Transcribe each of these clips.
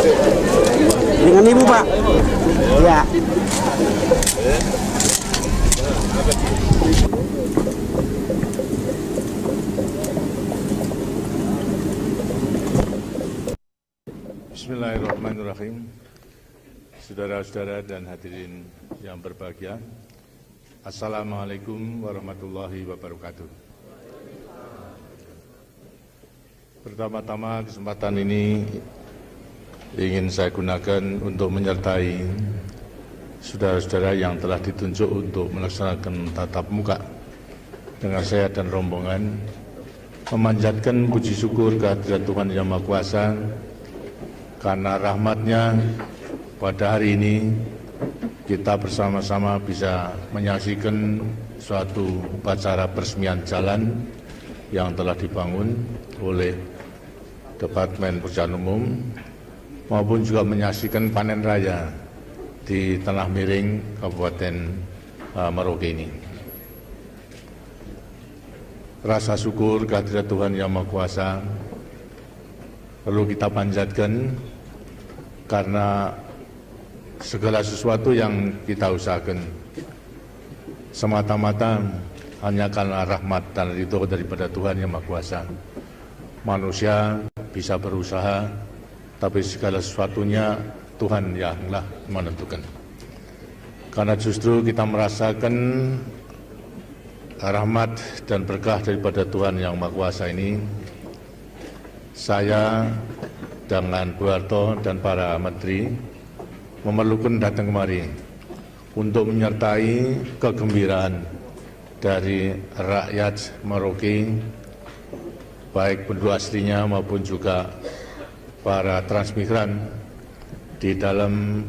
Dengan Ibu, Pak. Ya. Bismillahirrahmanirrahim. Saudara-saudara dan hadirin yang berbahagia, Assalamualaikum warahmatullahi wabarakatuh. Pertama-tama kesempatan ini ingin saya gunakan untuk menyertai saudara-saudara yang telah ditunjuk untuk melaksanakan tatap muka dengan saya dan rombongan, memanjatkan puji syukur kehadirat Tuhan Yang Maha Kuasa karena rahmat-Nya pada hari ini kita bersama-sama bisa menyaksikan suatu upacara peresmian jalan yang telah dibangun oleh Departemen Pekerjaan Umum maupun juga menyaksikan panen raya di Tanah Miring, Kabupaten Merauke ini. Rasa syukur kehadirat Tuhan Yang Maha Kuasa perlu kita panjatkan karena segala sesuatu yang kita usahakan semata-mata hanya karena rahmat dan ridho daripada Tuhan Yang Maha Kuasa. Manusia bisa berusaha, tapi segala sesuatunya Tuhan yanglah menentukan. Karena justru kita merasakan rahmat dan berkah daripada Tuhan Yang Maha Kuasa ini, saya dengan Bu Harto dan para menteri memerlukan datang kemari untuk menyertai kegembiraan dari rakyat Merauke, baik penduduk aslinya maupun juga para transmigran, di dalam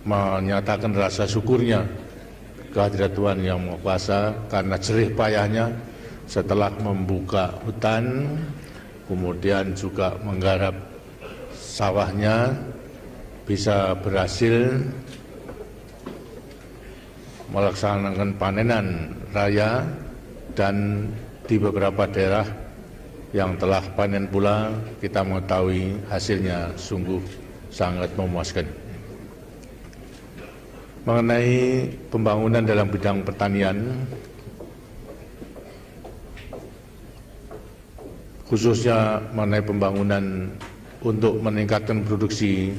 menyatakan rasa syukurnya kehadirat Tuhan Yang Maha Kuasa karena jerih payahnya setelah membuka hutan, kemudian juga menggarap sawahnya, bisa berhasil melaksanakan panenan raya, dan di beberapa daerah yang telah panen pula kita mengetahui hasilnya sungguh sangat memuaskan. Mengenai pembangunan dalam bidang pertanian, khususnya mengenai pembangunan untuk meningkatkan produksi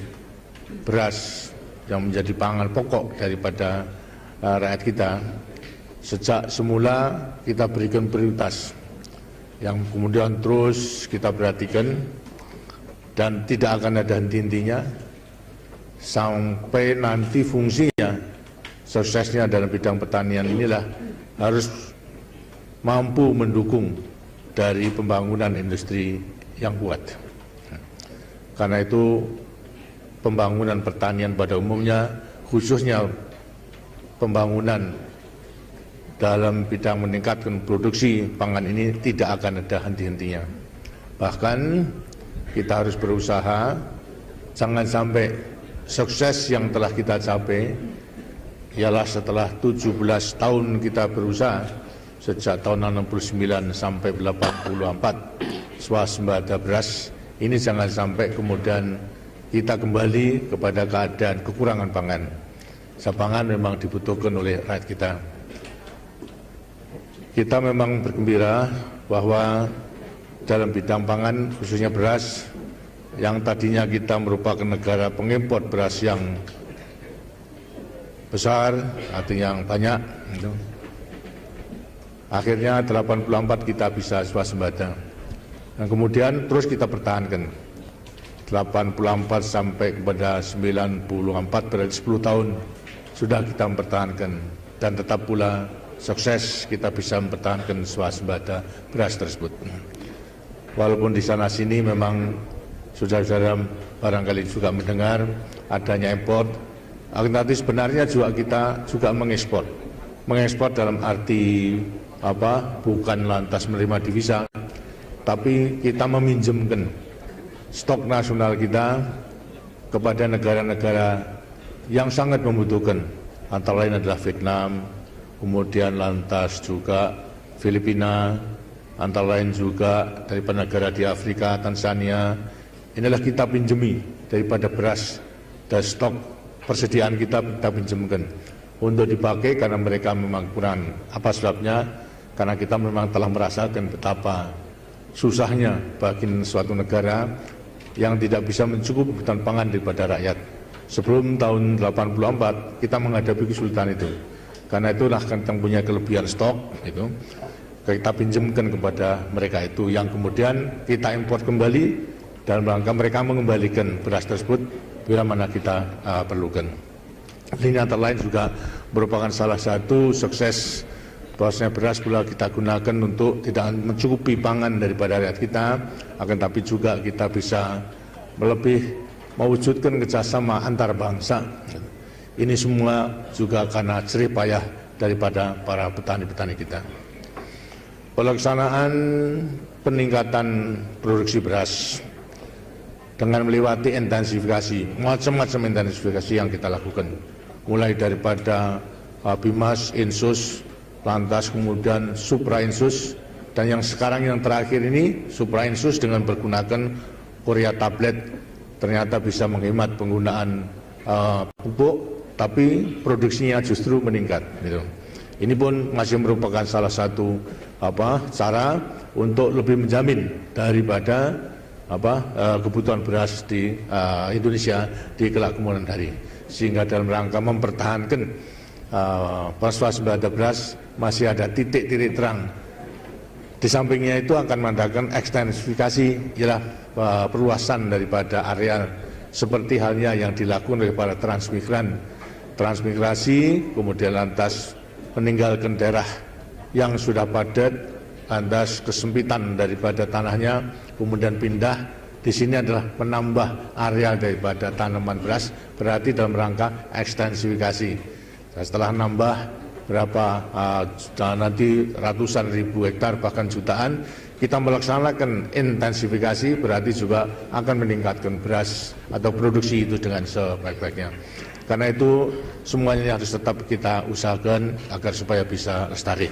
beras yang menjadi pangan pokok daripada rakyat kita, sejak semula kita berikan prioritas yang kemudian terus kita perhatikan dan tidak akan ada henti-hentinya sampai nanti fungsinya, suksesnya dalam bidang pertanian inilah harus mampu mendukung dari pembangunan industri yang kuat. Karena itu pembangunan pertanian pada umumnya, khususnya pembangunan dalam bidang meningkatkan produksi pangan ini tidak akan ada henti-hentinya. Bahkan kita harus berusaha jangan sampai sukses yang telah kita capai ialah setelah 17 tahun kita berusaha sejak tahun 69 sampai 84 swasembada beras ini, jangan sampai kemudian kita kembali kepada keadaan kekurangan pangan. Pangan memang dibutuhkan oleh rakyat kita. Kita memang bergembira bahwa dalam bidang pangan, khususnya beras, yang tadinya kita merupakan negara pengimpor beras yang besar, artinya yang banyak, akhirnya 84 kita bisa swasembada. Dan kemudian terus kita pertahankan. 84 sampai kepada 94, berarti 10 tahun sudah kita mempertahankan. Dan tetap pula sukses kita bisa mempertahankan swasembada beras tersebut. Walaupun di sana sini memang saudara-saudara barangkali juga mendengar adanya impor, tapi sebenarnya juga kita juga mengekspor. Mengekspor dalam arti bukan lantas menerima devisa, tapi kita meminjamkan stok nasional kita kepada negara-negara yang sangat membutuhkan, antara lain adalah Vietnam, kemudian lantas juga Filipina, antara lain juga dari negara di Afrika, Tanzania, inilah kita pinjemi daripada beras dan stok persediaan kita pinjamkan untuk dipakai karena mereka memang kurang. Apa sebabnya? Karena kita memang telah merasakan betapa susahnya bagi suatu negara yang tidak bisa mencukupi kebutuhan pangan daripada rakyat. Sebelum tahun 84 kita menghadapi kesulitan itu. Karena itulah kita punya kelebihan stok itu kita pinjamkan kepada mereka itu, yang kemudian kita impor kembali dalam rangka mereka mengembalikan beras tersebut bila mana kita perlukan. Ini antara lain juga merupakan salah satu sukses bahwasanya beras pula kita gunakan untuk tidak mencukupi pangan daripada rakyat kita, akan tapi juga kita bisa lebih mewujudkan kerjasama antar bangsa. Ini semua juga karena jerih payah daripada para petani-petani kita. Pelaksanaan peningkatan produksi beras dengan melewati intensifikasi, macam-macam intensifikasi yang kita lakukan, mulai daripada Bimas, Insus, lantas kemudian Supra-Insus, dan yang sekarang yang terakhir ini Supra-Insus dengan menggunakan Korea tablet ternyata bisa menghemat penggunaan pupuk, tapi produksinya justru meningkat. Gitu. Ini pun masih merupakan salah satu cara untuk lebih menjamin daripada kebutuhan beras di Indonesia di kelak kemudian hari, sehingga dalam rangka mempertahankan swasembada beras masih ada titik-titik terang. Di sampingnya itu akan mengadakan ekstensifikasi, ialah perluasan daripada area seperti halnya yang dilakukan oleh para transmigran, transmigrasi, kemudian lantas meninggalkan daerah yang sudah padat, lantas kesempitan daripada tanahnya, kemudian pindah. Di sini adalah menambah area daripada tanaman beras, berarti dalam rangka ekstensifikasi. Setelah nambah berapa nanti ratusan ribu hektar bahkan jutaan, kita melaksanakan intensifikasi, berarti juga akan meningkatkan beras atau produksi itu dengan sebaik-baiknya. Karena itu semuanya harus tetap kita usahakan agar supaya bisa lestari.